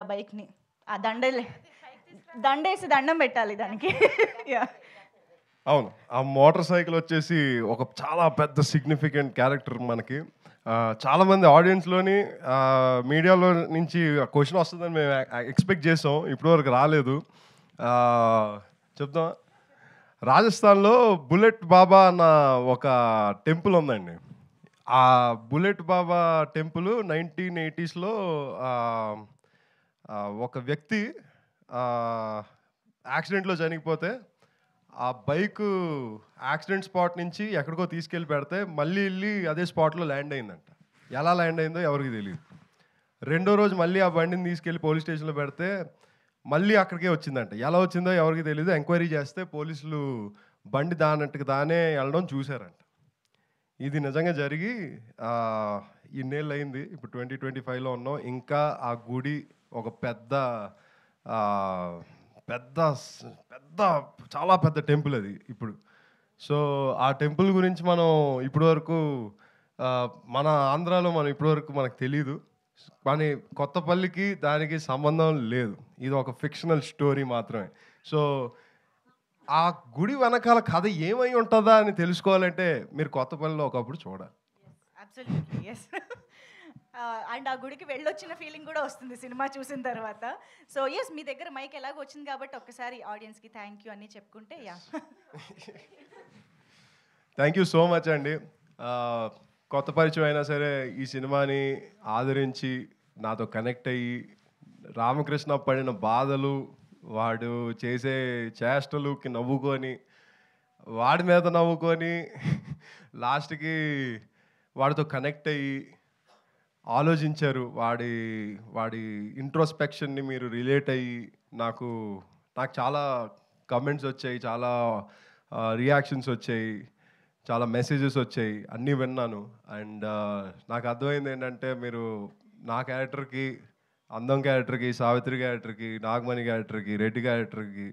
ఆ బైక్‌ని. ఆ దండేసి దండం పెట్టాలి దానికి. యాహ్! అవును. ఆ మోటార్ సైకిల్ వచ్చేసి ఒక చాలా పెద్ద సిగ్నిఫికెంట్ క్యారెక్టర్ మనకి. చాలామంది ఆడియన్స్‌లోని మీడియాలో నుంచి క్వెషన్ వస్తదని మేము ఎక్స్‌పెక్ట్ చేసాం. ఇప్పటి వరకు రాలేదు. ఆహ్, చెప్దామా? రాజస్థాన్‌లో బుల్లెట్ బాబా అన్న ఒక టెంపుల్ ఉందండి. ఆ బుల్లెట్ బాబా టెంపుల్ 1980స్‌లో ఆహ్, ఒక వ్యక్తి ఆహ్, యాక్సిడెంట్‌లో చనిపోతే, ఆ బైకు యాక్సిడెంట్ స్పాట్ నుంచి ఎక్కడికో తీసుకెళ్ళి పెడితే, మళ్ళీ ఎళ్లి అదే స్పాట్‌లో ల్యాండ్ అయిందంట. ఎలా ల్యాండ్ అయిందో ఎవరికీ తెలీదు. రెండో రోజు మళ్ళీ ఆ బండిని తీసుకెళ్ళి పోలీస్ స్టేషన్‌లో పెడితే, మళ్ళీ అక్కడికే వచ్చిందంట. ఎలా వచ్చిందో ఎవరికీ తెలీదు. ఎంక్వైరీ చేస్తే పోలీసులు బండి దానంతట దానే ఎళ్ళడం చూసారంట. ఇది నిజంగా జరిగి ఆహ్, ఇన్నేళ్లయింది. ఇప్పుడు 2025లో ఉన్నాం. ఇంకా ఆ గుడి ఒక పెద్ద ఆహ్, పెద్ద స్ పెద్ద చాలా పెద్ద టెంపుల్ అది ఇప్పుడు. సో, ఆ టెంపుల్ గురించి మనం ఇప్పటి వరకు ఆహ్, మన ఆంధ్రాలో మనం ఇప్పటి వరకు మనకు తెలీదు. కానీ కొత్తపల్లికి దానికి సంబంధం లేదు. ఇది ఒక ఫిక్షనల్ స్టోరీ మాత్రమే. సో, ఆ గుడి వెనకాల కథ ఏమై ఉంటదా అని తెలుసుకోవాలంటే మీరు కొత్తపల్లిలో ఒకప్పుడు చూడాలి. అబ్సల్యూట్‌లీ. యెస్. అండ్ ఆ గుడికి వెళ్ళొచ్చిన ఫీలింగ్ కూడా వస్తుంది సినిమా చూసిన తర్వాత. సో, యెస్, మీ దగ్గర మైక్ ఎలాగో వచ్చింది కాబట్టి ఒక్కసారి ఆడియన్స్‌కి థాంక్ యూ అని చెప్పుకుంటే yeah! Thank you so much అండి. కొత్త పరిచయం అయినా సరే ఈ సినిమాని ఆదరించి, నాతో కనెక్ట్ అయ్యి, రామకృష్ణ పడిన బాధలు, వాడు చేసే చేష్టలుకి నవ్వుకొని, వాడి మీద నవ్వుకొని లాస్ట్‌కి వాడితో కనెక్ట్ అయ్యి ఆలోచించారు. వాడి వాడి ఇంట్రోస్పెక్షన్‌ని మీరు రిలేట్ అయ్యి నాకు నాకు చాలా కమెంట్స్ వచ్చాయి. చాలా రియాక్షన్స్ వచ్చాయి. చాలా మెసేజెస్ వచ్చాయి. అన్నీ విన్నాను. అండ్ నాకు అర్థమైంది ఏంటంటే మీరు నా క్యారెక్టర్‌కి, అందం క్యారెక్టర్‌కి, సావిత్రి క్యారెక్టర్‌కి, నాగమణి క్యారెక్టర్‌కి, రెడ్డి క్యారెక్టర్‌కి,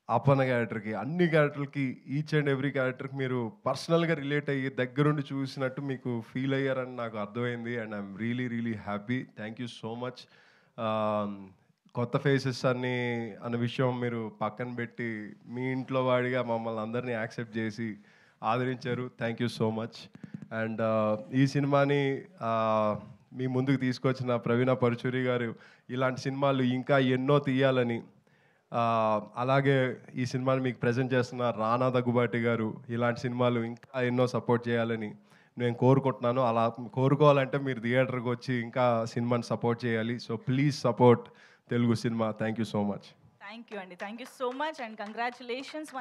అపర్ణ క్యారెక్టర్‌కి, అన్ని క్యారెక్టర్‌లకి ఈచ్ అండ్ ఎవ్రీ క్యారెక్టర్‌కి మీరు పర్సనల్‌గా రిలేట్ అయ్యి దగ్గరుండి చూసినట్టు మీకు ఫీల్ అయ్యారని నాకు అర్థమైంది. And I'm really really happy. Thank you so much. ఆహ్, కొత్త ఫేసెస్ అన్న విషయం మీరు పక్కన పెట్టి మీ ఇంట్లో వాడిగా మమ్మల్ని అందరినీ యాక్సెప్ట్ చేసి ఆదరించారు. Thank you so much. And ఈ సినిమాని ఆహ్, మీ ముందుకు తీసుకొచ్చిన ప్రవీణ పరుచూరి గారు ఇలాంటి సినిమాలు ఇంకా ఎన్నో తీయాలని, అలాగే ఈ సినిమాని మీకు ప్రెజెంట్ చేస్తున్న రానా దగ్గుబాటి గారు ఇలాంటి సినిమాలు ఇంకా ఎన్నో సపోర్ట్ చేయాలని నేను కోరుకుంటున్నాను. అలా కోరుకోవాలంటే మీరు థియేటర్‌కి వచ్చి ఇంకా సినిమాని సపోర్ట్ చేయాలి. So please support Telugu cinema. Thank you so much. Thank you అండి. Thank you so much and congratulations